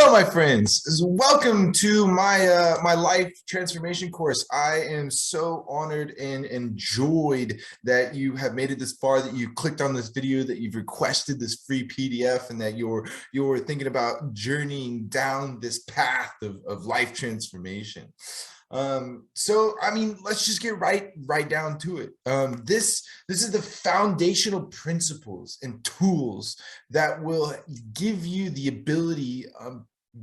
Hello, my friends. Welcome to my life transformation course. I am so honored and enjoyed that you have made it this far, that you clicked on this video, that you've requested this free PDF, and that you're thinking about journeying down this path of life transformation. So I mean, let's just get right down to it. This is the foundational principles and tools that will give you the ability,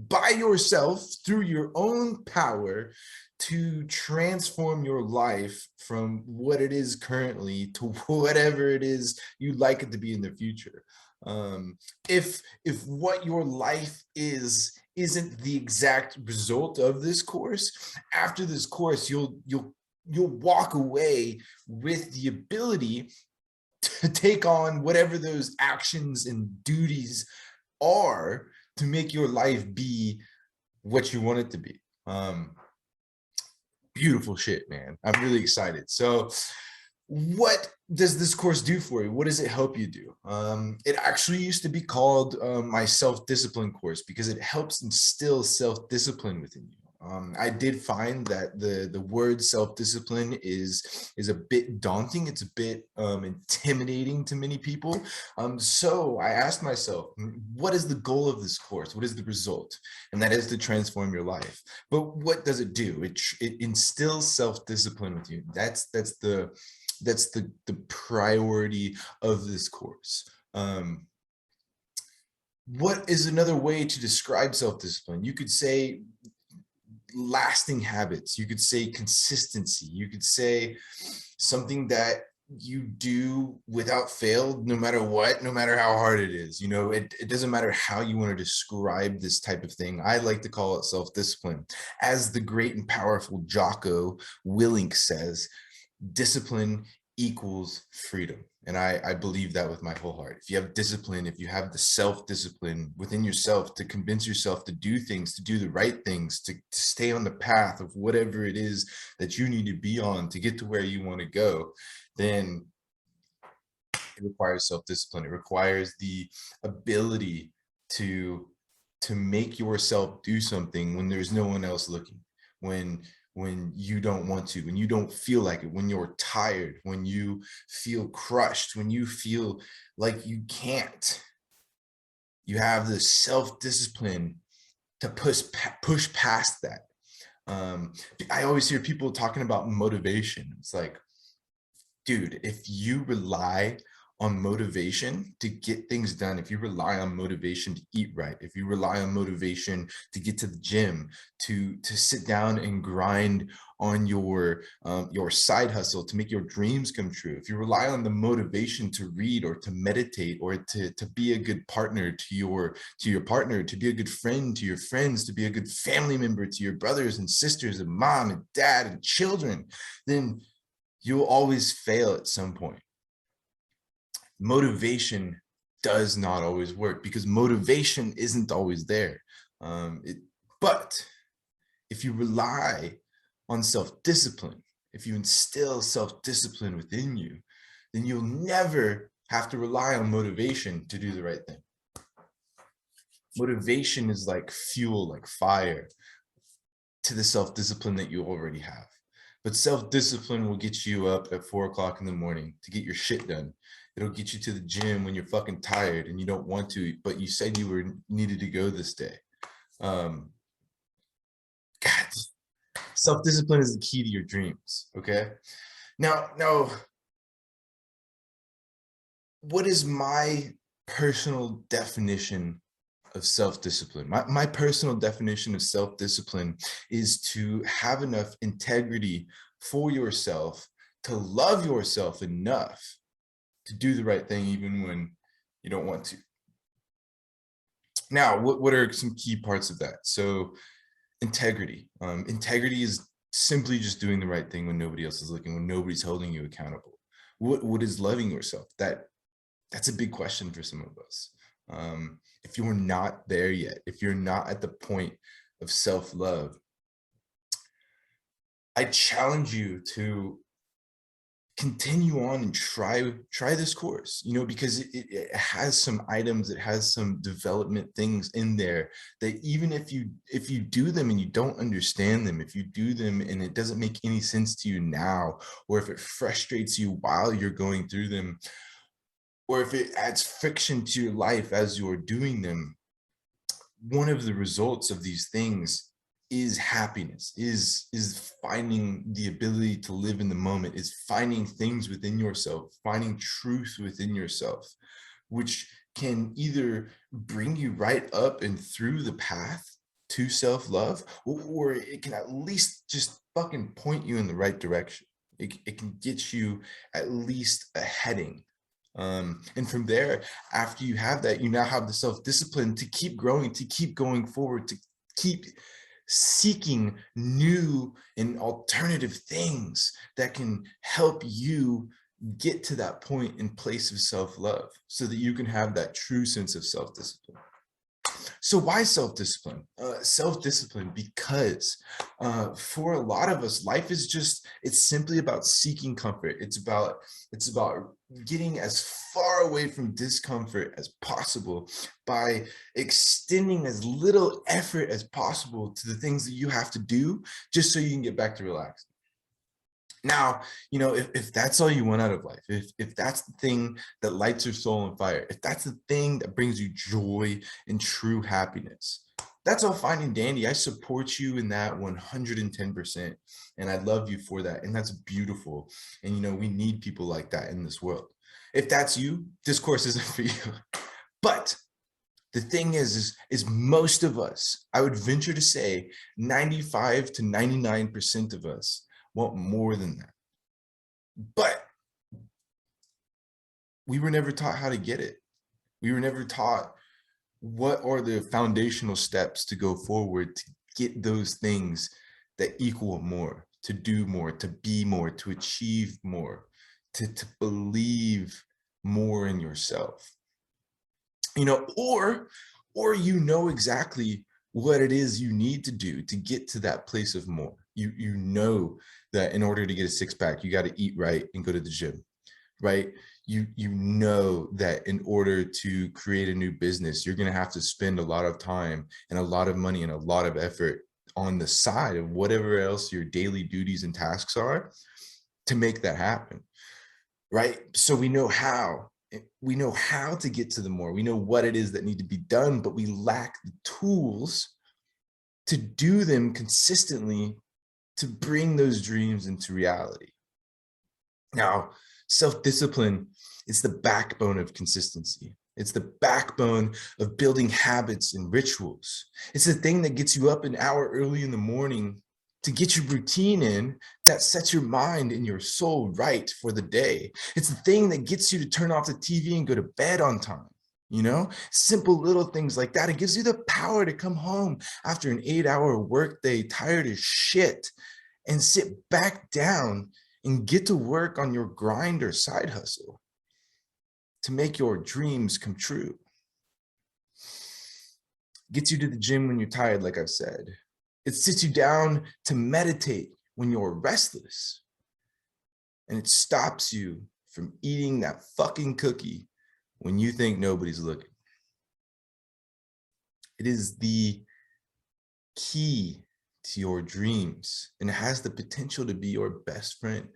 by yourself, through your own power, to transform your life from what it is currently to whatever it is you'd like it to be in the future. If what your life isn't the exact result of this course, after this course, you'll walk away with the ability to take on whatever those actions and duties are to make your life be what you want it to be. Beautiful shit, man. I'm really excited. So what does this course do for you? What does it help you do? It actually used to be called my self-discipline course, because it helps instill self-discipline within you. I did find that the word self-discipline is a bit daunting. It's a bit intimidating to many people. So I asked myself, what is the goal of this course? What is the result? And that is to transform your life. But what does it do? It instills self-discipline with you. That's the priority of this course. What is another way to describe self-discipline? You could say lasting habits. You could say consistency. You could say something that you do without fail, no matter what, no matter how hard it is. You know, it doesn't matter how you want to describe this type of thing. I like to call it self-discipline. As the great and powerful Jocko Willink says, discipline equals freedom. And I believe that with my whole heart. If you have discipline, if you have the self-discipline within yourself to convince yourself to do things, to do the right things, to stay on the path of whatever it is that you need to be on to get to where you want to go, then it requires self-discipline. It requires the ability to make yourself do something when there's no one else looking, when you don't want to, when you don't feel like it, when you're tired, when you feel crushed, when you feel like you can't. You have the self-discipline to push past that. I always hear people talking about motivation. It's like, dude, if you rely on motivation to get things done, if you rely on motivation to eat right, if you rely on motivation to get to the gym, to sit down and grind on your side hustle to make your dreams come true, if you rely on the motivation to read or to meditate or to be a good partner to your partner, to be a good friend to your friends, to be a good family member to your brothers and sisters and mom and dad and children, then you'll always fail at some point. Motivation does not always work because motivation isn't always there. But if you rely on self-discipline, if you instill self-discipline within you, then you'll never have to rely on motivation to do the right thing. Motivation is like fuel, like fire to the self-discipline that you already have. But self-discipline will get you up at 4 o'clock in the morning to get your shit done. It'll get you to the gym when you're fucking tired and you don't want to, but you said you needed to go this day. God, self-discipline is the key to your dreams, okay? Now, what is my personal definition of self-discipline? My personal definition of self-discipline is to have enough integrity for yourself, to love yourself enough to do the right thing even when you don't want to. Now, what are some key parts of that? So integrity. Integrity is simply just doing the right thing when nobody else is looking, when nobody's holding you accountable. What is loving yourself? That's a big question for some of us. If you're not there yet, if you're not at the point of self-love, I challenge you to continue on and try this course, you know, because it has some items, it has some development things in there that even if you do them and you don't understand them, if you do them and it doesn't make any sense to you now, or if it frustrates you while you're going through them, or if it adds friction to your life as you're doing them, one of the results of these things is happiness, is finding the ability to live in the moment, is finding things within yourself, finding truth within yourself, which can either bring you right up and through the path to self-love, or it can at least just fucking point you in the right direction. It can get you at least a heading. And from there, after you have that, you now have the self-discipline to keep growing, to keep going forward, to keep seeking new and alternative things that can help you get to that point in place of self-love so that you can have that true sense of self-discipline. So why self-discipline? Self-discipline because for a lot of us, life is just, it's simply about seeking comfort. It's about getting as far away from discomfort as possible by extending as little effort as possible to the things that you have to do just so you can get back to relaxing. Now, you know, if that's all you want out of life, if that's the thing that lights your soul on fire, if that's the thing that brings you joy and true happiness, that's all fine and dandy. I support you in that 110%. And I love you for that. And that's beautiful. And, you know, we need people like that in this world. If that's you, this course isn't for you. But the thing is most of us, I would venture to say 95 to 99% of us want more than that. But we were never taught how to get it. We were never taught what are the foundational steps to go forward to get those things that equal more, to do more, to be more, to achieve more, to believe more in yourself. You know, or you know exactly what it is you need to do to get to that place of more. You know that in order to get a six-pack, you got to eat right and go to the gym, right? You know that in order to create a new business, you're going to have to spend a lot of time and a lot of money and a lot of effort on the side of whatever else your daily duties and tasks are to make that happen, right? So we know how to get to the more. We know what it is that need to be done, but we lack the tools to do them consistently to bring those dreams into reality. Now, self-discipline is the backbone of consistency. It's the backbone of building habits and rituals. It's the thing that gets you up an hour early in the morning to get your routine in that sets your mind and your soul right for the day. It's the thing that gets you to turn off the TV and go to bed on time. You know, simple little things like that. It gives you the power to come home after an 8-hour workday, tired as shit, and sit back down and get to work on your grind or side hustle to make your dreams come true. Gets you to the gym when you're tired, like I've said. It sits you down to meditate when you're restless. And it stops you from eating that fucking cookie when you think nobody's looking. It is the key to your dreams and it has the potential to be your best friend.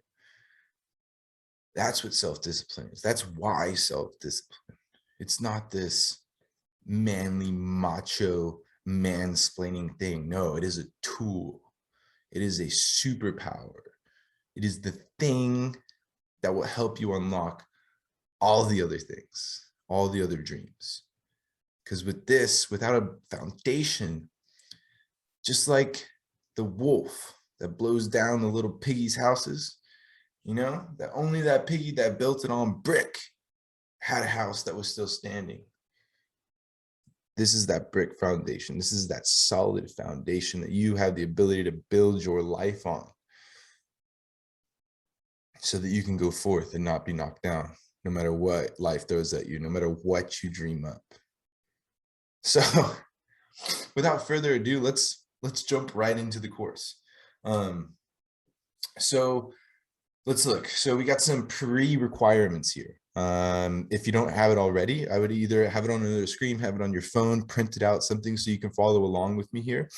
That's what self-discipline is. That's why self-discipline. It's not this manly, macho, mansplaining thing. No, it is a tool. It is a superpower. It is the thing that will help you unlock all the other things, all the other dreams. Because with this, without a foundation, just like the wolf that blows down the little piggies' houses, you know, that only that piggy that built it on brick had a house that was still standing. This is that brick foundation. This is that solid foundation that you have the ability to build your life on so that you can go forth and not be knocked down, no matter what life throws at you, no matter what you dream up. So without further ado, let's jump right into the course. So let's look. So we got some pre-requirements here. If you don't have it already, I would either have it on another screen, have it on your phone, print it out, something so you can follow along with me here.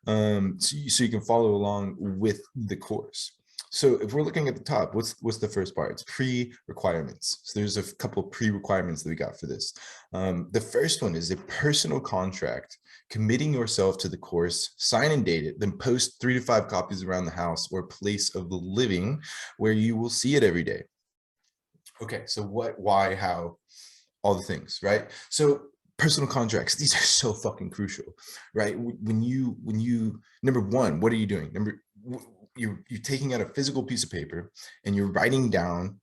So you can follow along with the course. So if we're looking at the top, what's the first part? It's pre-requirements. So there's a couple of pre-requirements that we got for this. The first one is a personal contract committing yourself to the course, sign and date it, then post 3 to 5 copies around the house or place of the living where you will see it every day. Okay, so what, why, how, all the things, right? So personal contracts, these are so fucking crucial, right? When you number one, what are you doing? You're taking out a physical piece of paper and you're writing down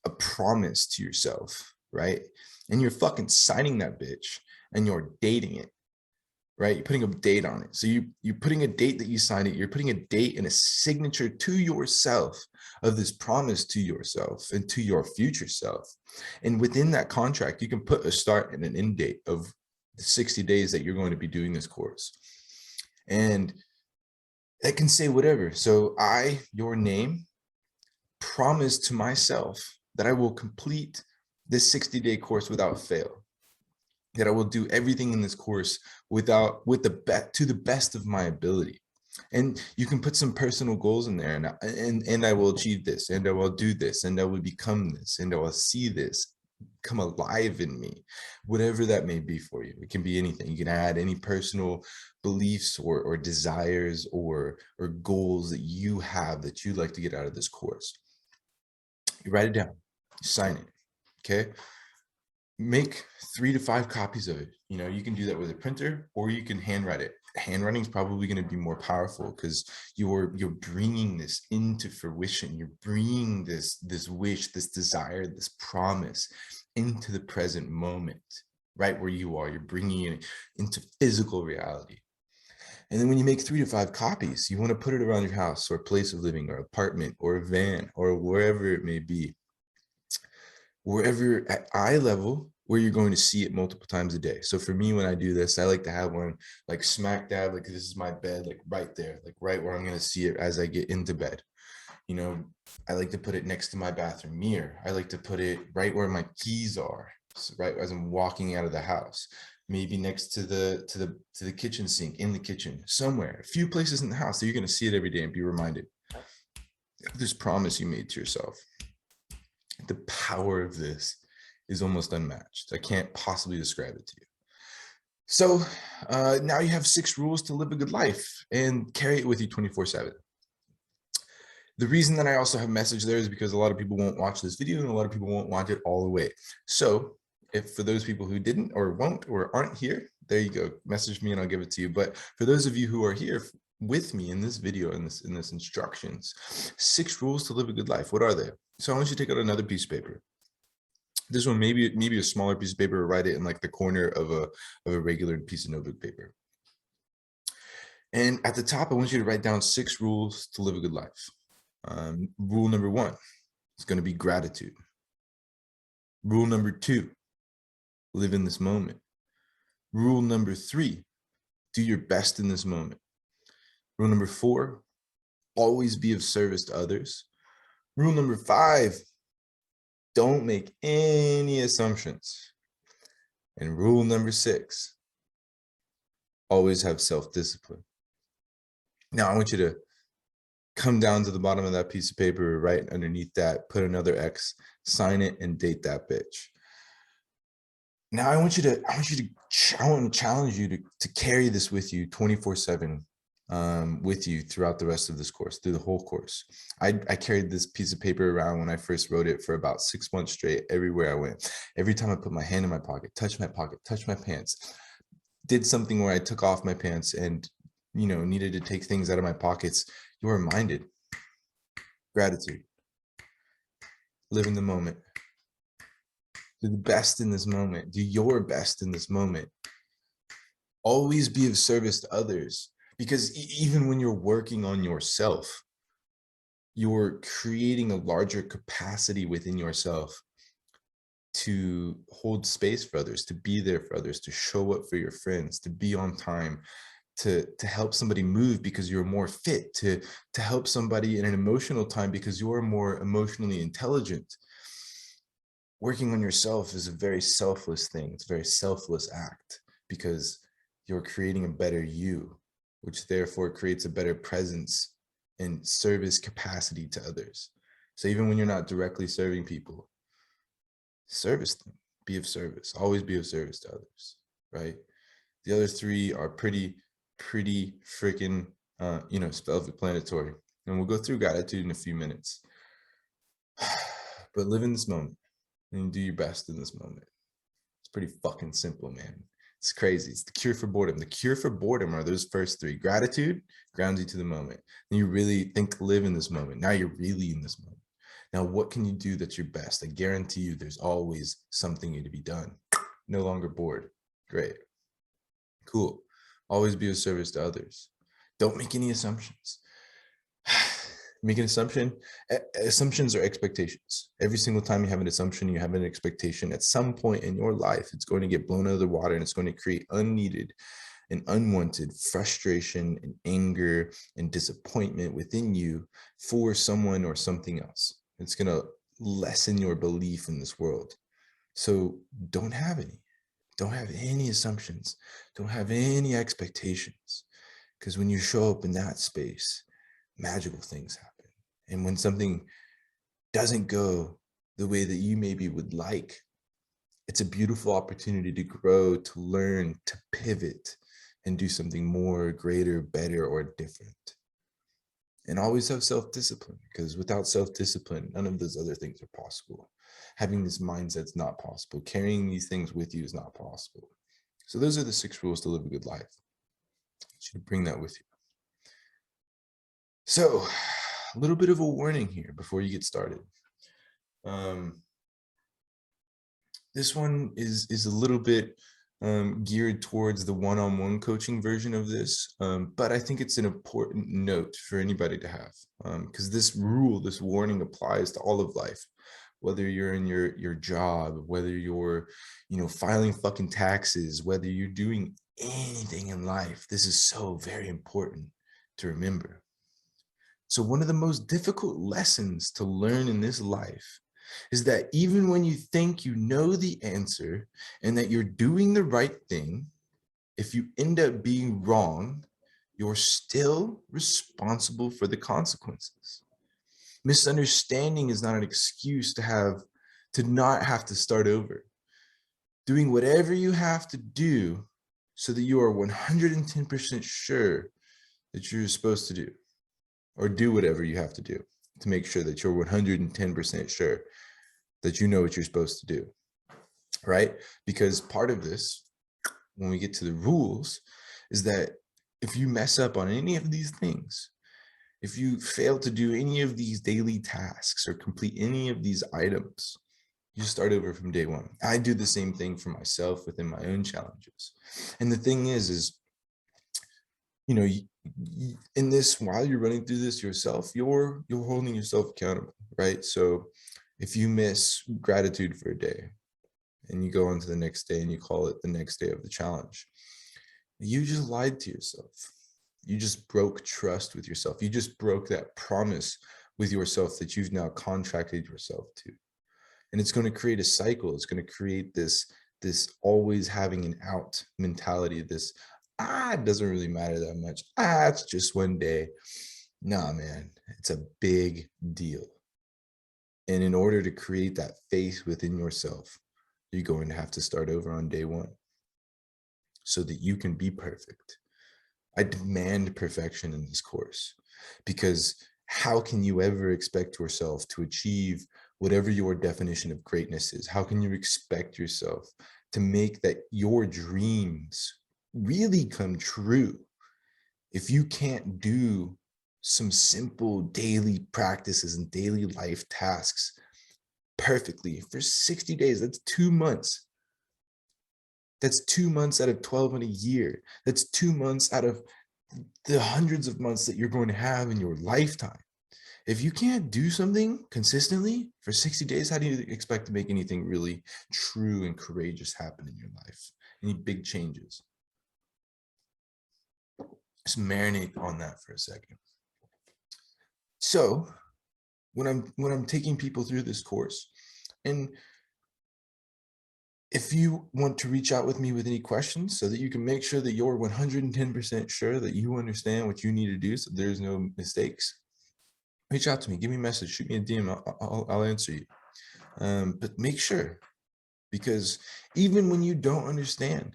a promise to yourself, right? And you're fucking signing that bitch and you're dating it, right? You're putting a date on it. So you're putting a date that you signed it. You're putting a date and a signature to yourself of this promise to yourself and to your future self. And within that contract, you can put a start and an end date of the 60 days that you're going to be doing this course. And that can say whatever. So I, your name, promise to myself that I will complete this 60-day course without fail, that I will do everything in this course to the best of my ability. And you can put some personal goals in there, and I will achieve this, and I will do this, and I will become this, and I will see this come alive in me, whatever that may be for you. It can be anything. You can add any personal beliefs or desires or goals that you have that you'd like to get out of this course. You write it down, you sign it, okay? Make 3 to 5 copies of it. You know, you can do that with a printer or you can handwrite it. Handwriting is probably going to be more powerful because you're bringing this into fruition. You're bringing this wish, this desire, this promise into the present moment, right where you are. You're bringing it into physical reality. And then when you make 3 to 5 copies, you want to put it around your house or place of living or apartment or a van or wherever it may be, wherever at eye level where you're going to see it multiple times a day. So for me, when I do this, I like to have one like smack dab, like this is my bed, like right there, like right where I'm going to see it as I get into bed. You know, I like to put it next to my bathroom mirror. I like to put it right where my keys are, so right as I'm walking out of the house. Maybe next to the kitchen sink, in the kitchen, somewhere, a few places in the house that you're going to see it every day and be reminded of this promise you made to yourself. The power of this is almost unmatched. I can't possibly describe it to you. So now you have 6 rules to live a good life and carry it with you 24/7. The reason that I also have a message there is because a lot of people won't watch this video and a lot of people won't watch it all the way. So if for those people who didn't or won't or aren't here, there you go. Message me and I'll give it to you. But for those of you who are here with me in this video, in this instructions, 6 rules to live a good life. What are they? So I want you to take out another piece of paper. This one, maybe a smaller piece of paper, or write it in like the corner of a regular piece of notebook paper. And at the top, I want you to write down 6 rules to live a good life. Rule number 1 is going to be gratitude. Rule number 2, live in this moment. Rule number 3, do your best in this moment. Rule number 4, always be of service to others. Rule number 5, don't make any assumptions. And rule number 6, always have self-discipline. Now I want you to come down to the bottom of that piece of paper, right underneath that, put another X, sign it, and date that bitch. Now I want to challenge you to carry this with you 24/7, with you throughout the rest of this course, through the whole course. I carried this piece of paper around when I first wrote it for about 6 months straight, everywhere I went. Every time I put my hand in my pocket, touch my pants, did something where I took off my pants and, you know, needed to take things out of my pockets, you're reminded. Gratitude. Live in the moment. Do the best in this moment. Do your best in this moment. Always be of service to others, because even when you're working on yourself, you're creating a larger capacity within yourself to hold space for others, to be there for others, to show up for your friends, to be on time, to help somebody move because you're more fit, to help somebody in an emotional time because you're more emotionally intelligent. Working on yourself is a very selfless thing. It's a very selfless act because you're creating a better you, which therefore creates a better presence and service capacity to others. So even when you're not directly serving people, service them, be of service, always be of service to others, right? The other three are pretty freaking, self-explanatory. And we'll go through gratitude in a few minutes. But live in this moment and do your best in this moment. It's pretty fucking simple, man. It's crazy. It's the cure for boredom. The cure for boredom are those first three. Gratitude grounds you to the moment. And you really live in this moment. Now you're really in this moment. Now, what can you do that's your best? I guarantee you there's always something to be done. No longer bored. Great. Cool. Always be of service to others. Don't make any assumptions. Make an assumption. Assumptions are expectations. Every single time you have an assumption, you have an expectation. At some point in your life, it's going to get blown out of the water, and it's going to create unneeded and unwanted frustration and anger and disappointment within you for someone or something else. It's going to lessen your belief in this world. So don't have any. Don't have any assumptions. Don't have any expectations. Because when you show up in that space, magical things happen. And when something doesn't go the way that you maybe would like, it's a beautiful opportunity to grow, to learn, to pivot, and do something more, greater, better, or different. And always have self-discipline, because without self-discipline, none of those other things are possible. Having this mindset is not possible. Carrying these things with you is not possible. So those are the 6 rules to live a good life. You should bring that with you. So a little bit of a warning here before you get started. This one is a little bit geared towards the one-on-one coaching version of this, but I think it's an important note for anybody to have, because this warning applies to all of life, whether you're in your job, whether you're, filing fucking taxes, whether you're doing anything in life. This is so very important to remember. So one of the most difficult lessons to learn in this life is that even when you think you know the answer and that you're doing the right thing, if you end up being wrong, you're still responsible for the consequences. Misunderstanding is not an excuse to not have to start over. Doing whatever you have to do so that you are 110% sure that you're supposed to do, or do whatever you have to do to make sure that you're 110% sure that you know what you're supposed to do, right? Because part of this, when we get to the rules, is that if you mess up on any of these things, if you fail to do any of these daily tasks or complete any of these items, you start over from day one. I do the same thing for myself within my own challenges. And the thing is, in this, while you're running through this yourself, you're holding yourself accountable, right? So if you miss gratitude for a day and you go on to the next day and you call it the next day of the challenge, you just lied to yourself. You just broke trust with yourself. You just broke that promise with yourself that you've now contracted yourself to. And it's going to create a cycle. It's going to create this always having an out mentality, this, it doesn't really matter that much. It's just one day. Nah, man, it's a big deal. And in order to create that faith within yourself, you're going to have to start over on day one so that you can be perfect. I demand perfection in this course, because how can you ever expect yourself to achieve whatever your definition of greatness is? How can you expect yourself to make that your dreams really come true if you can't do some simple daily practices and daily life tasks perfectly for 60 days? That's 2 months. That's 2 months out of 12 in a year. That's 2 months out of the hundreds of months that you're going to have in your lifetime. If you can't do something consistently for 60 days, how do you expect to make anything really true and courageous happen in your life? Any big changes? Just marinate on that for a second. So when I'm taking people through this course, and if you want to reach out with me with any questions so that you can make sure that you're 110% sure that you understand what you need to do so there's no mistakes, reach out to me, give me a message, shoot me a DM, I'll answer you. But make sure, because even when you don't understand,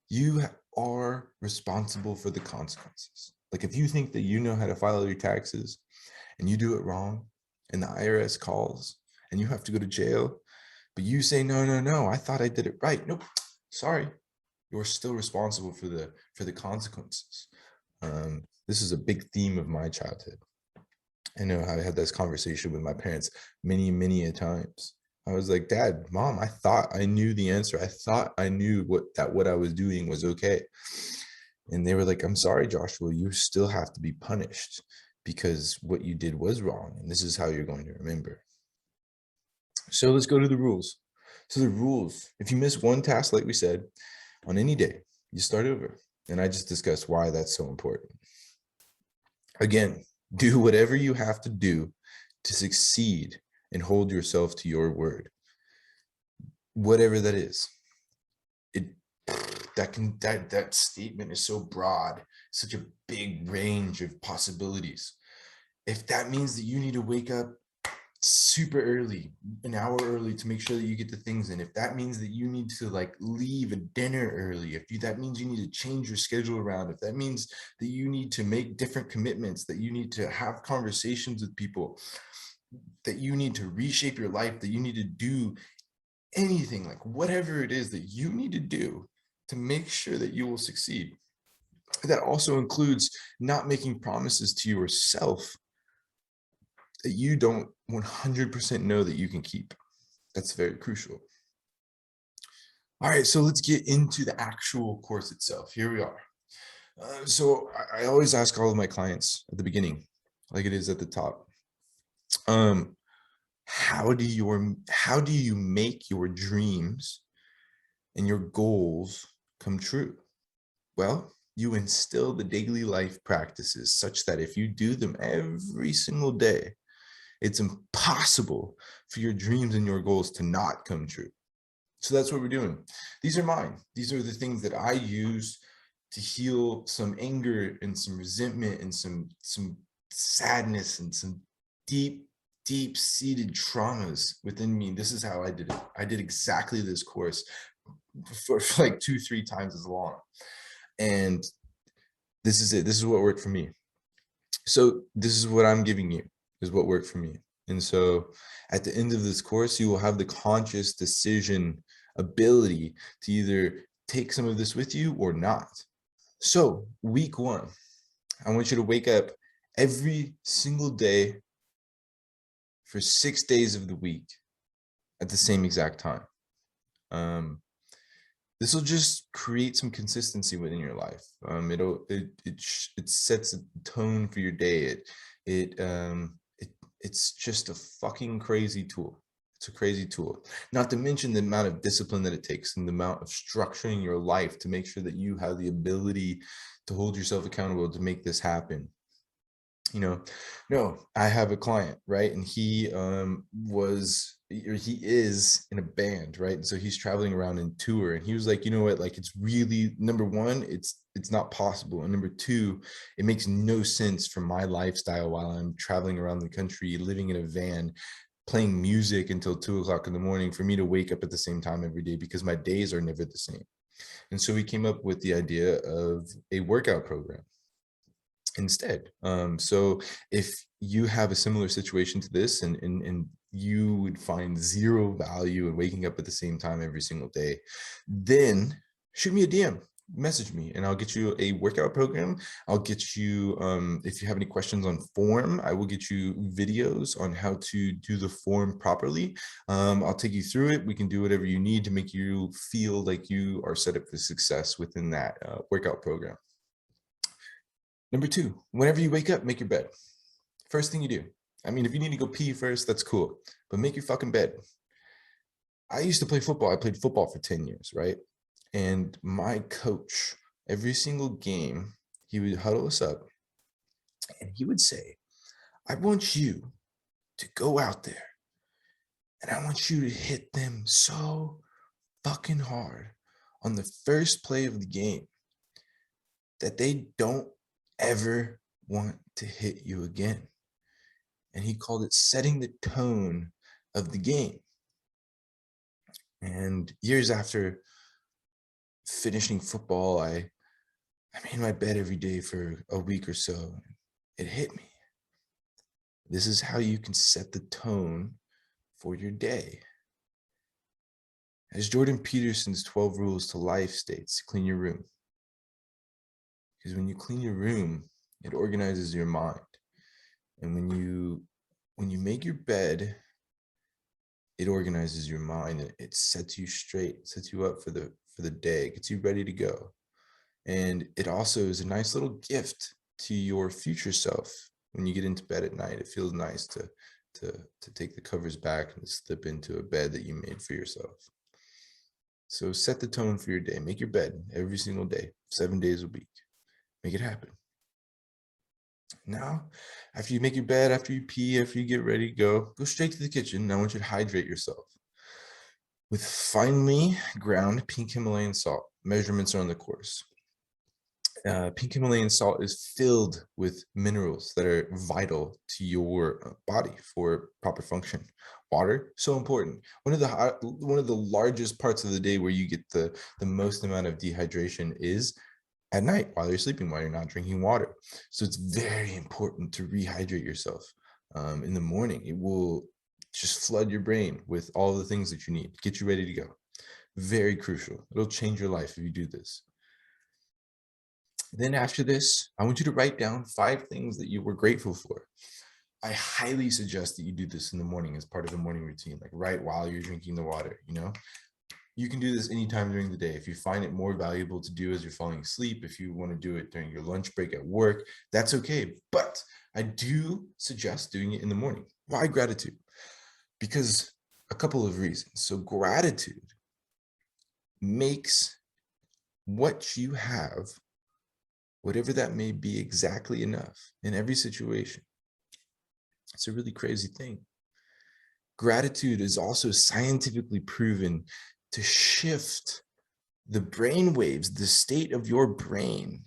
you are responsible for the consequences. Like if you think that you know how to file your taxes and you do it wrong and the IRS calls and you have to go to jail, but you say, no, I thought I did it right. Nope, sorry. You're still responsible for the consequences. This is a big theme of my childhood. I know I had this conversation with my parents many a times. I was like, Dad, Mom, I thought I knew the answer. I thought I knew what I was doing was okay. And they were like, I'm sorry, Joshua, you still have to be punished because what you did was wrong. And this is how you're going to remember. So let's go to the rules. So the rules, if you miss one task, like we said, on any day, you start over. And I just discussed why that's so important. Again, do whatever you have to do to succeed and hold yourself to your word. Whatever that is. That statement is so broad, such a big range of possibilities. If that means that you need to wake up super early, an hour early, to make sure that you get the things in, if that means that you need to like leave a dinner early, that means you need to change your schedule around, if that means that you need to make different commitments, that you need to have conversations with people, that you need to reshape your life, that you need to do anything, like whatever it is that you need to do to make sure that you will succeed. That also includes not making promises to yourself that you don't 100% know that you can keep. That's very crucial. All right, so let's get into the actual course itself. Here we are. So I always ask all of my clients at the beginning, like it is at the top, how do you make your dreams and your goals come true? Well, you instill the daily life practices such that if you do them every single day, it's impossible for your dreams and your goals to not come true. So that's what we're doing. These are mine. These are the things that I use to heal some anger and some resentment and some sadness and some deep-seated traumas within me. This is how I did it. I did exactly this course for like 2-3 times as long. And this is it. This is what worked for me. So this is what I'm giving you, is what worked for me. And so at the end of this course, you will have the conscious decision ability to either take some of this with you or not. So week 1, I want you to wake up every single day for 6 days of the week at the same exact time. This will just create some consistency within your life. It sets a tone for your day. It's just a fucking crazy tool. It's a crazy tool. Not to mention the amount of discipline that it takes and the amount of structuring your life to make sure that you have the ability to hold yourself accountable to make this happen. No, I have a client, right? And he is in a band, right? And so he's traveling around in tour, and he was like, you know what, like, it's really, number one, it's not possible, and number two, it makes no sense for my lifestyle while I'm traveling around the country, living in a van, playing music until 2 o'clock in the morning, for me to wake up at the same time every day, because my days are never the same. And so we came up with the idea of a workout program instead. So if you have a similar situation to this, and you would find zero value in waking up at the same time every single day, then shoot me a DM, message me, and I'll get you a workout program. I'll get you, if you have any questions on form, I will get you videos on how to do the form properly. I'll take you through it. We can do whatever you need to make you feel like you are set up for success within that workout program. Number 2, whenever you wake up, make your bed. First thing you do. I mean, if you need to go pee first, that's cool, but make your fucking bed. I used to play football. I played football for 10 years, right? And my coach, every single game, he would huddle us up and he would say, I want you to go out there and I want you to hit them so fucking hard on the first play of the game that they don't ever want to hit you again. And he called it setting the tone of the game. And years after finishing football, I made my bed every day for a week or so. It hit me. This is how you can set the tone for your day. As Jordan Peterson's 12 rules to life states, clean your room. Because when you clean your room, it organizes your mind. And when you make your bed, it organizes your mind. It sets you straight, sets you up for the day, gets you ready to go. And it also is a nice little gift to your future self. When you get into bed at night, it feels nice to take the covers back and slip into a bed that you made for yourself. So set the tone for your day. Make your bed every single day, 7 days a week. Make it happen. Now, after you make your bed, after you pee, after you get ready to go straight to the kitchen. And I want you to hydrate yourself with finely ground pink Himalayan salt. Measurements are on the course. Pink Himalayan salt is filled with minerals that are vital to your body for proper function. Water, so important. One of the largest parts of the day where you get the most amount of dehydration is at night while you're sleeping, while you're not drinking water. So it's very important to rehydrate yourself in the morning. It will just flood your brain with all the things that you need, get you ready to go. Very crucial. It'll change your life if you do this. Then after this, I want you to write down 5 things that you were grateful for. I highly suggest that you do this in the morning as part of a morning routine, like right while you're drinking the water, you know? You can do this anytime during the day. If you find it more valuable to do as you're falling asleep, if you want to do it during your lunch break at work, that's okay. But I do suggest doing it in the morning. Why gratitude? Because a couple of reasons. So gratitude makes what you have, whatever that may be, exactly enough in every situation. It's a really crazy thing. Gratitude is also scientifically proven to shift the brain waves, the state of your brain,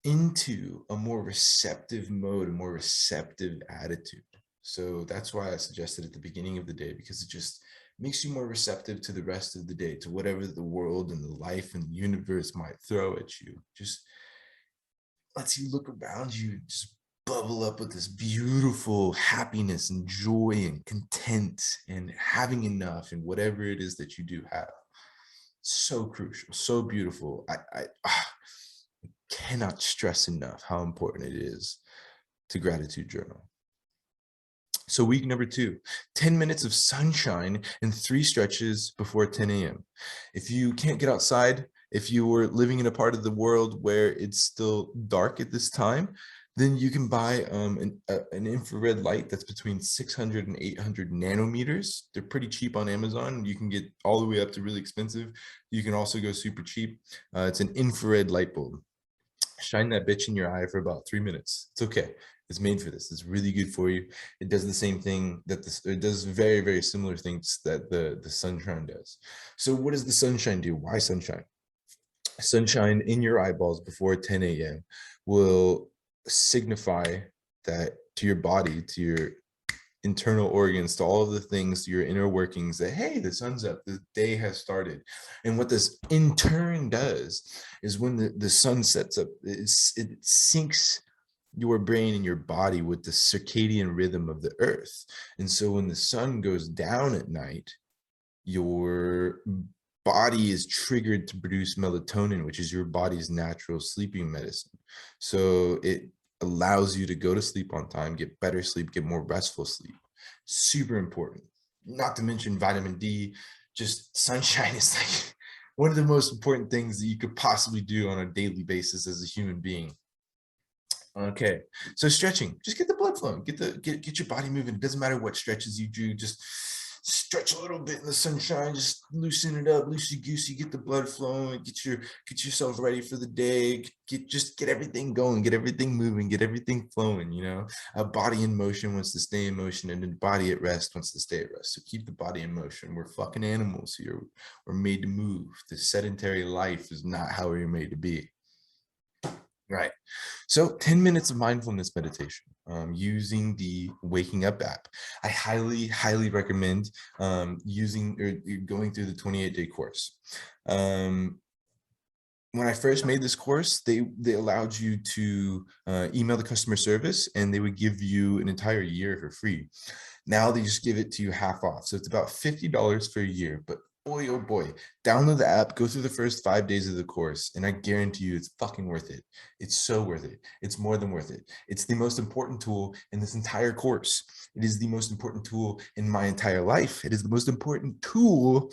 into a more receptive mode, a more receptive attitude. So that's why I suggested at the beginning of the day, because it just makes you more receptive to the rest of the day, to whatever the world and the life and the universe might throw at you. Just lets you look around you, just bubble up with this beautiful happiness and joy and content and having enough and whatever it is that you do have. So crucial, so beautiful. I cannot stress enough how important it is to gratitude journal. So week number 2, 10 minutes of sunshine and 3 stretches before 10 a.m. If you can't get outside, if you were living in a part of the world where it's still dark at this time, then you can buy an infrared light that's between 600 and 800 nanometers. They're pretty cheap on Amazon. You can get all the way up to really expensive. You can also go super cheap. It's an infrared light bulb. Shine that bitch in your eye for about 3 minutes. It's okay. It's made for this. It's really good for you. It does the same thing that it does very, very similar things that the sunshine does. So what does the sunshine do? Why sunshine? Sunshine in your eyeballs before 10 a.m. will signify that to your body, to your internal organs, to all of the things, your inner workings, that, hey, the sun's up, the day has started. And what this in turn does is when the sun sets up, it syncs your brain and your body with the circadian rhythm of the earth. And so when the sun goes down at night, your body is triggered to produce melatonin, which is your body's natural sleeping medicine. So it allows you to go to sleep on time, get better sleep, get more restful sleep. Super important. Not to mention vitamin D. Just sunshine is like one of the most important things that you could possibly do on a daily basis as a human being. Okay, so stretching, just get the blood flowing, get your body moving. It doesn't matter what stretches you do, just stretch a little bit in the sunshine, just loosen it up, loosey goosey, get the blood flowing, get yourself ready for the day, get everything going, get everything moving, get everything flowing. A body in motion wants to stay in motion, and a body at rest wants to stay at rest. So keep the body in motion. We're fucking animals here. We're made to move. The sedentary life is not how we're made to be. Right. So 10 minutes of mindfulness meditation using the Waking Up app. I highly, highly recommend using or going through the 28-day course. When I first made this course, they allowed you to email the customer service, and they would give you an entire year for free. Now they just give it to you half off. So it's about $50 for a year, but boy, oh boy, download the app, go through the first 5 days of the course, and I guarantee you it's fucking worth it. It's so worth it. It's more than worth it. It's the most important tool in this entire course. It is the most important tool in my entire life. It is the most important tool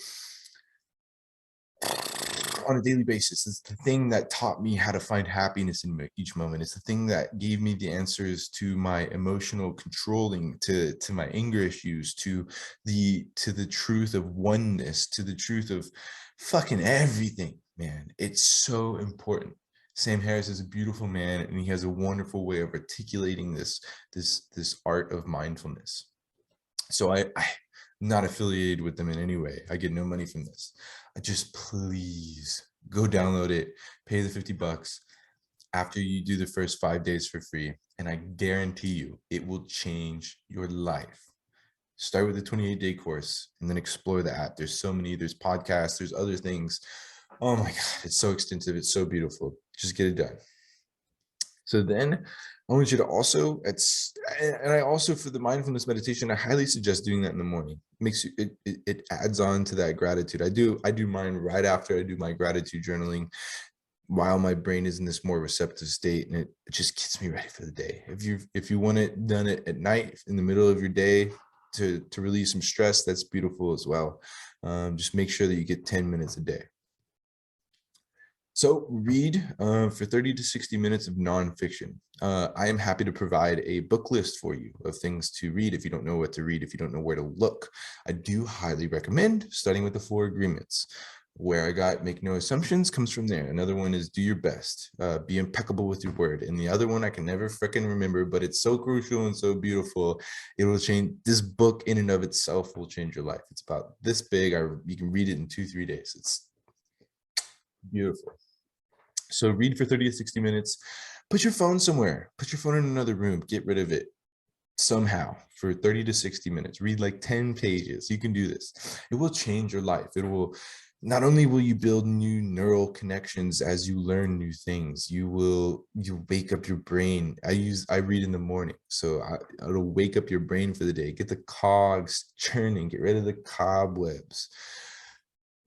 on a daily basis. It's the thing that taught me how to find happiness in each moment. It's the thing that gave me the answers to my emotional controlling, to my anger issues, to the truth of oneness, to the truth of fucking everything, man. It's so important. Sam Harris is a beautiful man, and he has a wonderful way of articulating this art of mindfulness. So I'm not affiliated with them in any way. I get no money from this. I just, please go download it, pay the $50 after you do the first 5 days for free. And I guarantee you it will change your life. Start with the 28-day course and then explore the app. There's so many, there's podcasts, there's other things. Oh my God, it's so extensive. It's so beautiful. Just get it done. So then I want you to also, and I also, for the mindfulness meditation, I highly suggest doing that in the morning. Makes you, it adds on to that gratitude. I do mine right after I do my gratitude journaling, while my brain is in this more receptive state, and it just gets me ready for the day. If you want it done at night, in the middle of your day, to relieve some stress, that's beautiful as well. Just make sure that you get 10 minutes a day. So read for 30 to 60 minutes of nonfiction. I am happy to provide a book list for you of things to read if you don't know what to read, if you don't know where to look. I do highly recommend starting with the 4 agreements. Where I got make no assumptions comes from there. Another one is do your best, be impeccable with your word. And the other one I can never freaking remember, but it's so crucial and so beautiful. It will change. This book in and of itself will change your life. It's about this big. You can read it in 2-3 days. It's beautiful. So read for 30 to 60 minutes. Put your phone somewhere. Put your phone in another room. Get rid of it somehow for 30 to 60 minutes. Read like 10 pages. You can do this. It will change your life. It will, not only will you build new neural connections as you learn new things, you wake up your brain. I read in the morning, so it'll wake up your brain for the day, get the cogs churning, get rid of the cobwebs.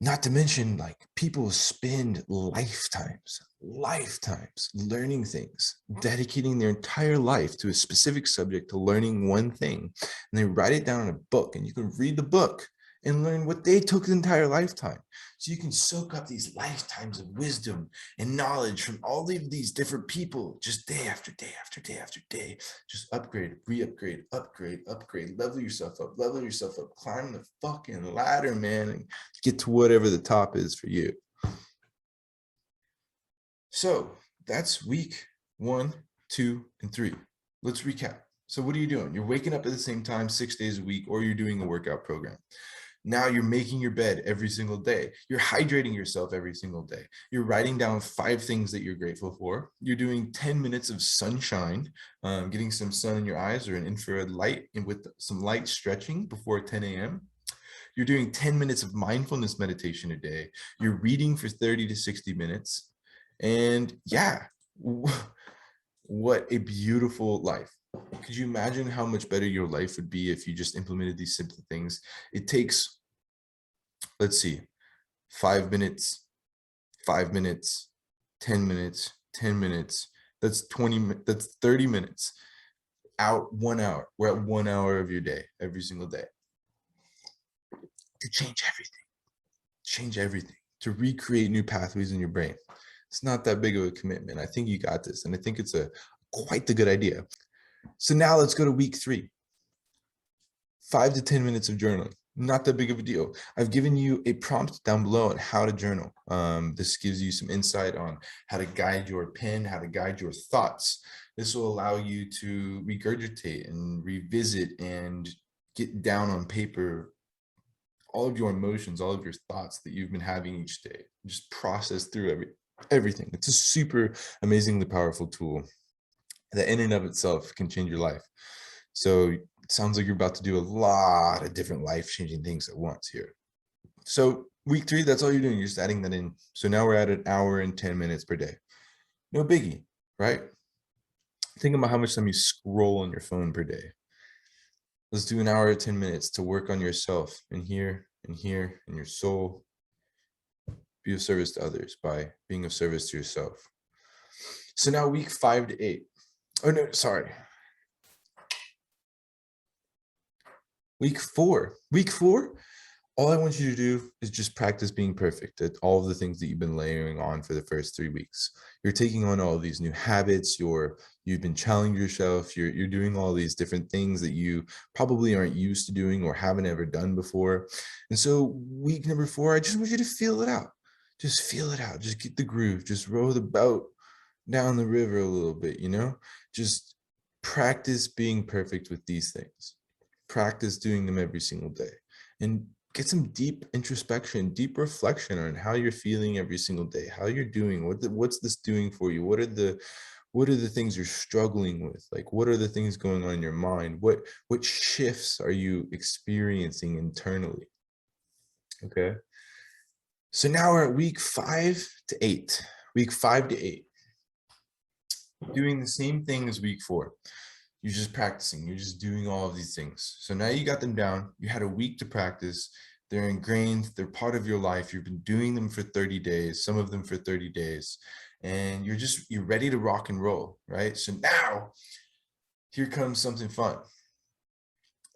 Not to mention, like, people spend lifetimes learning things, dedicating their entire life to a specific subject, to learning one thing, and they write it down in a book, and you can read the book and learn what they took the entire lifetime. So you can soak up these lifetimes of wisdom and knowledge from all of these different people, just day after day after day after day. Just upgrade, re-upgrade, upgrade, level yourself up, climb the fucking ladder, man, and get to whatever the top is for you. So that's week 1, 2, and 3. Let's recap. So what are you doing? You're waking up at the same time 6 days a week, or you're doing a workout program. Now you're making your bed every single day. You're hydrating yourself every single day. You're writing down 5 things that you're grateful for. You're doing 10 minutes of sunshine, getting some sun in your eyes or an infrared light, and with some light stretching before 10 a.m. You're doing 10 minutes of mindfulness meditation a day. You're reading for 30 to 60 minutes. And yeah, what a beautiful life. Could you imagine how much better your life would be if you just implemented these simple things? It takes, let's see, 5 minutes, 5 minutes, 10 minutes, 10 minutes. That's 30 minutes. Out 1 hour. We're at 1 hour of your day, every single day. To change everything, to recreate new pathways in your brain. It's not that big of a commitment. I think you got this, and I think it's quite the good idea. So now let's go to week 3. 5 to 10 minutes of journaling. Not that big of a deal. I've given you a prompt down below on how to journal. This gives you some insight on how to guide your pen, how to guide your thoughts. This will allow you to regurgitate and revisit and get down on paper all of your emotions, all of your thoughts that you've been having each day. Just process through everything. It's a super amazingly powerful tool that in and of itself can change your life. So it sounds like you're about to do a lot of different life-changing things at once here. So week 3, that's all you're doing. You're just adding that in. So now we're at an hour and 10 minutes per day. No biggie, right? Think about how much time you scroll on your phone per day. Let's do an hour or 10 minutes to work on yourself and here and here in your soul. Be of service to others by being of service to yourself. So now week 5 to 8. Oh no, sorry. Week 4. Week 4, all I want you to do is just practice being perfect at all of the things that you've been layering on for the first 3 weeks. You're taking on all of these new habits, you've been challenging yourself, you're doing all these different things that you probably aren't used to doing or haven't ever done before. And so week number 4, I just want you to feel it out. Just feel it out. Just get the groove. Just row the boat down the river a little bit, just practice being perfect with these things. Practice doing them every single day and get some deep introspection, deep reflection on how you're feeling every single day, how you're doing, what's this doing for you? What are the things you're struggling with? Like, what are the things going on in your mind? What shifts are you experiencing internally? Okay. So now we're at week 5 to 8. Week 5 to 8. Doing the same thing as week 4. You're just practicing. You're just doing all of these things. So now you got them down. You had a week to practice. They're ingrained. They're part of your life. You've been doing them for 30 days, some of them for 30 days. And you're ready to rock and roll, right? So now here comes something fun.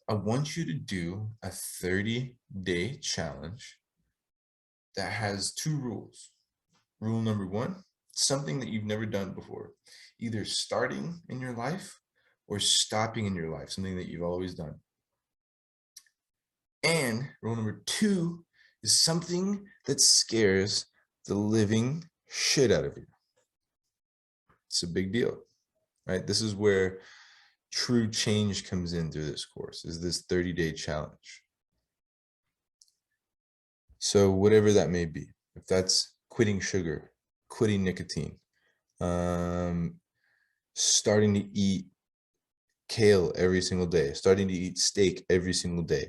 I want you to do a 30-day challenge that has 2 rules. Rule number 1, something that you've never done before, either starting in your life or stopping in your life, something that you've always done. And rule number 2 is something that scares the living shit out of you. It's a big deal, right? This is where true change comes in through this course, is this 30-day challenge. So whatever that may be, if that's quitting sugar, quitting nicotine, starting to eat kale every single day, starting to eat steak every single day,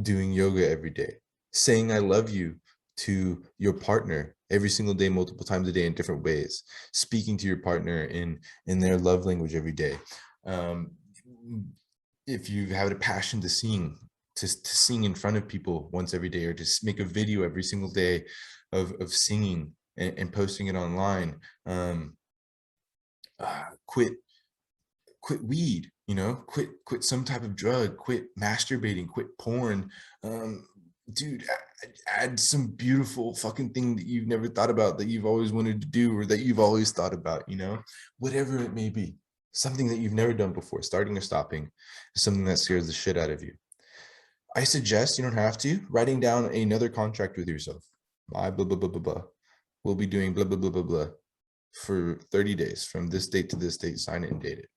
doing yoga every day, saying I love you to your partner every single day, multiple times a day in different ways, speaking to your partner in their love language every day. If you have a passion to sing, to sing in front of people once every day, or just make a video every single day of singing and posting it online. Quit weed, quit some type of drug, quit masturbating, quit porn. Dude, add some beautiful fucking thing that you've never thought about, that you've always wanted to do, or that you've always thought about, whatever it may be, something that you've never done before, starting or stopping, is something that scares the shit out of you. I suggest, you don't have to, writing down another contract with yourself. I blah, blah, blah, blah, blah. We'll be doing blah, blah, blah, blah, blah for 30 days from this date to this date, sign it and date it.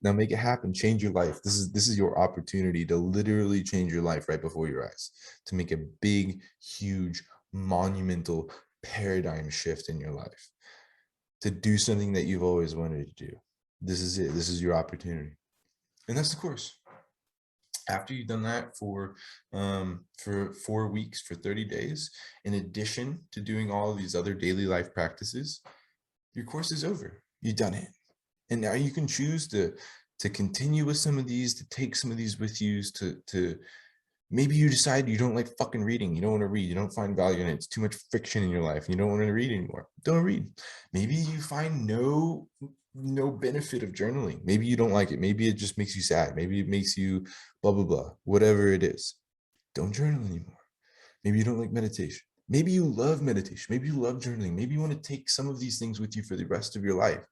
Now make it happen. Change your life. This is your opportunity to literally change your life right before your eyes, to make a big, huge, monumental paradigm shift in your life, to do something that you've always wanted to do. This is it. This is your opportunity. And that's the course. After you've done that for 4 weeks, for 30 days, in addition to doing all of these other daily life practices, your course is over. You've done it. And now you can choose to continue with some of these, to take some of these with you, to maybe you decide you don't like fucking reading. You don't want to read. You don't find value in it. It's too much friction in your life. You don't want to read anymore. Don't read. Maybe you find no benefit of journaling. Maybe you don't like it. Maybe it just makes you sad. Maybe it makes you blah, blah, blah, whatever it is. Don't journal anymore. Maybe you don't like meditation. Maybe you love meditation. Maybe you love journaling. Maybe you want to take some of these things with you for the rest of your life.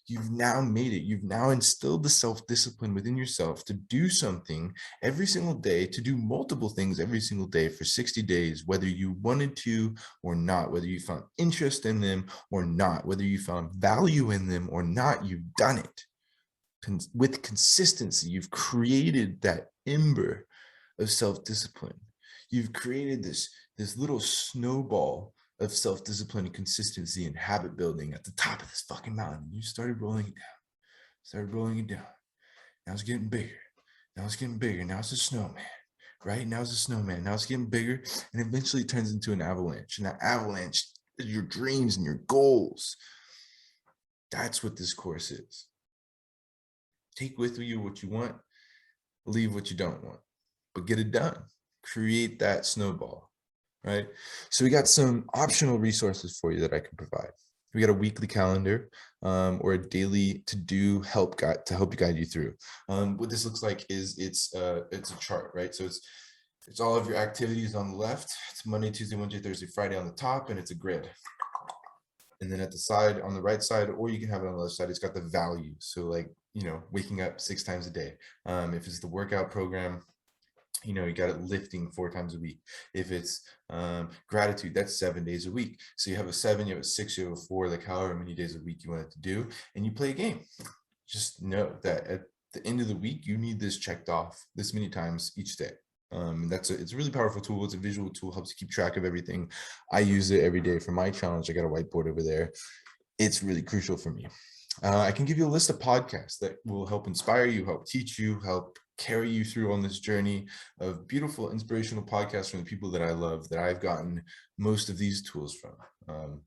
You've now made it. You've now instilled the self-discipline within yourself to do something every single day, to do multiple things every single day for 60 days, whether you wanted to or not, whether you found interest in them or not, whether you found value in them or not, you've done it. With consistency, you've created that ember of self-discipline. You've created this little snowball of self-discipline and consistency and habit building at the top of this fucking mountain. You started rolling it down, started rolling it down. Now it's getting bigger. Now it's getting bigger. Now it's a snowman, right? Now it's a snowman. Now it's getting bigger, and eventually it turns into an avalanche. And that avalanche is your dreams and your goals. That's what this course is. Take with you what you want, leave what you don't want, but get it done. Create that snowball, right? So we got some optional resources for you that I can provide. We got a weekly calendar or a daily to-do help guide to help you guide you through. What this looks like is it's a chart, right? So it's all of your activities on the left. It's Monday, Tuesday, Wednesday, Thursday, Friday on the top, and it's a grid. And then at the side, on the right side, or you can have it on the left side, it's got the values. So like, waking up 6 times a day. If it's the workout program, you got it lifting 4 times a week. If it's gratitude, that's 7 days a week. So you have a 7, you have a 6, you have a 4, like however many days a week you want it to do, and you play a game. Just know that at the end of the week, you need this checked off this many times each day. It's a really powerful tool. It's a visual tool, helps you keep track of everything. I use it every day for my challenge. I got a whiteboard over there. It's really crucial for me. I can give you a list of podcasts that will help inspire you, help teach you, help carry you through on this journey of beautiful, inspirational podcasts from the people that I love, that I've gotten most of these tools from.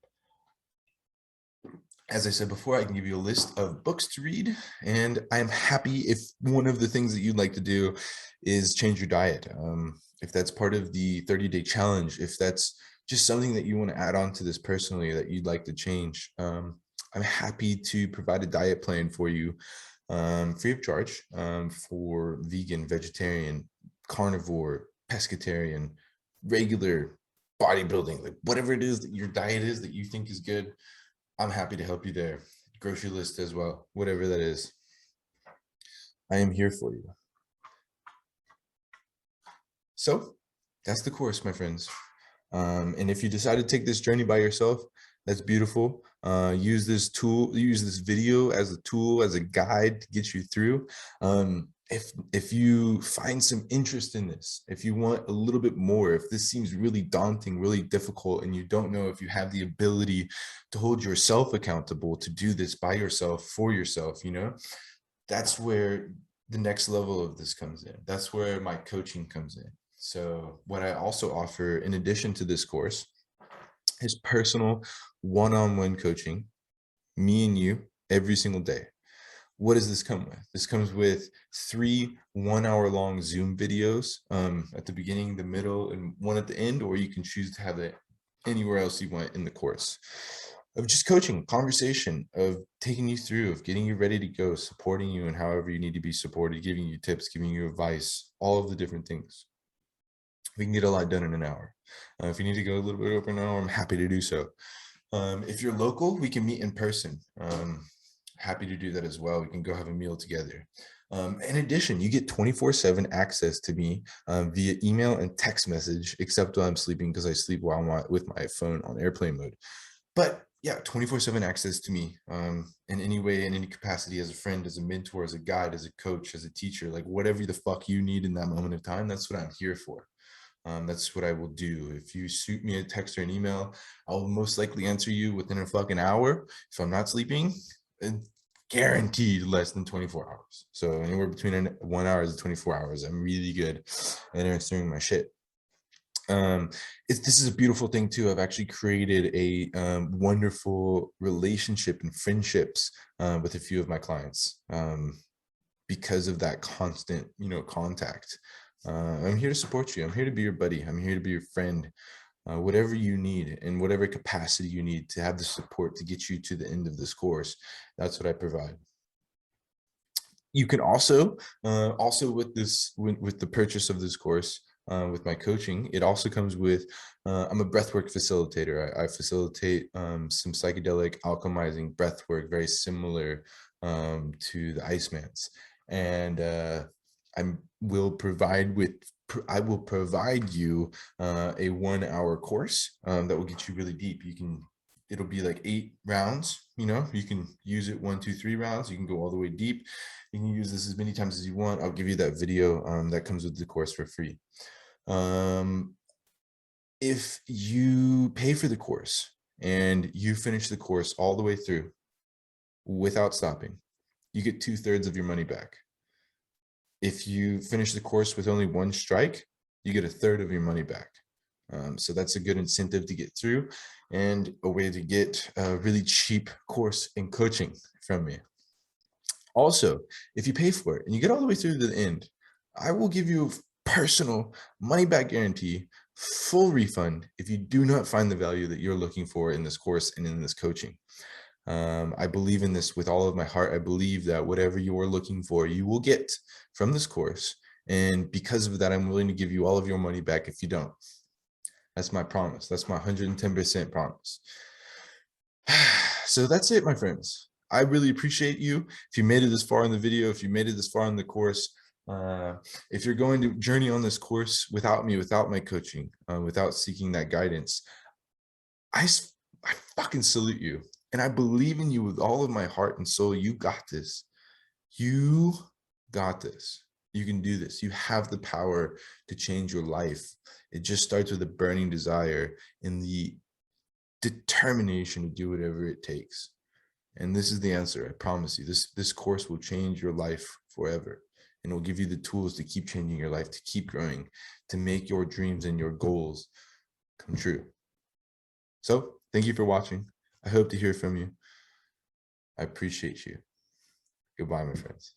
As I said before, I can give you a list of books to read, and I'm happy if one of the things that you'd like to do is change your diet. If that's part of the 30-day challenge, if that's just something that you want to add on to this personally that you'd like to change, I'm happy to provide a diet plan for you, free of charge, for vegan, vegetarian, carnivore, pescatarian, regular bodybuilding, like whatever it is that your diet is that you think is good. I'm happy to help you there. Grocery list as well, whatever that is. I am here for you. So that's the course, my friends. And if you decide to take this journey by yourself, that's beautiful. Use this video as a tool, as a guide to get you through. If you find some interest in this, if you want a little bit more, if this seems really daunting, really difficult, and you don't know if you have the ability to hold yourself accountable to do this by yourself, for yourself, that's where the next level of this comes in. That's where my coaching comes in. So what I also offer, in addition to this course, is personal one-on-one coaching, me and you, every single day. What does this come with? This comes with 3 1-hour-long Zoom videos at the beginning, the middle, and one at the end, or you can choose to have it anywhere else you want in the course. Of just coaching, conversation, of taking you through, of getting you ready to go, supporting you in however you need to be supported, giving you tips, giving you advice, all of the different things. We can get a lot done in an hour. If you need to go a little bit over an hour, I'm happy to do so. If you're local, we can meet in person. Happy to do that as well. We can go have a meal together. In addition, you get 24/7 access to me via email and text message, except while I'm sleeping, because I sleep while I'm with my phone on airplane mode. But yeah, 24/7 access to me in any way, in any capacity, as a friend, as a mentor, as a guide, as a coach, as a teacher, like whatever the fuck you need in that moment of time, that's what I'm here for. That's what I will do. If you shoot me a text or an email, I'll most likely answer you within a fucking hour. If I'm not sleeping, guaranteed less than 24 hours. So anywhere between 1 hour and 24 hours, I'm really good at answering my shit. This is a beautiful thing too. I've actually created a wonderful relationship and friendships with a few of my clients because of that constant, contact. I'm here to support you. I'm here to be your buddy. I'm here to be your friend. Whatever you need, in whatever capacity you need to have the support to get you to the end of this course, that's what I provide. You can also with the purchase of this course, with my coaching. It also comes with, I'm a breathwork facilitator. I facilitate some psychedelic alchemizing breathwork, very similar to the Iceman's. And I will provide with, I will provide you a 1 hour course that will get you really deep. It'll be like 8 rounds. You can use it 1, 2, 3 rounds. You can go all the way deep. You can use this as many times as you want. I'll give you that video that comes with the course for free. If you pay for the course and you finish the course all the way through without stopping, you get 2/3 of your money back. If you finish the course with only 1 strike, you get 1/3 of your money back. So that's a good incentive to get through and a way to get a really cheap course and coaching from me. Also, if you pay for it and you get all the way through to the end, I will give you a personal money back guarantee, full refund if you do not find the value that you're looking for in this course and in this coaching. I believe in this with all of my heart. I believe that whatever you are looking for, you will get from this course. And because of that, I'm willing to give you all of your money back if you don't. That's my promise. That's my 110% promise. So that's it, my friends. I really appreciate you. If you made it this far in the video, if you made it this far in the course, if you're going to journey on this course without me, without my coaching, without seeking that guidance, I fucking salute you. And I believe in you with all of my heart and soul. You got this. You got this. You can do this. You have the power to change your life. It just starts with a burning desire and the determination to do whatever it takes. And this is the answer. I promise you, this course will change your life forever. And it will give you the tools to keep changing your life, to keep growing, to make your dreams and your goals come true. So thank you for watching. I hope to hear from you. I appreciate you. Goodbye, my friends.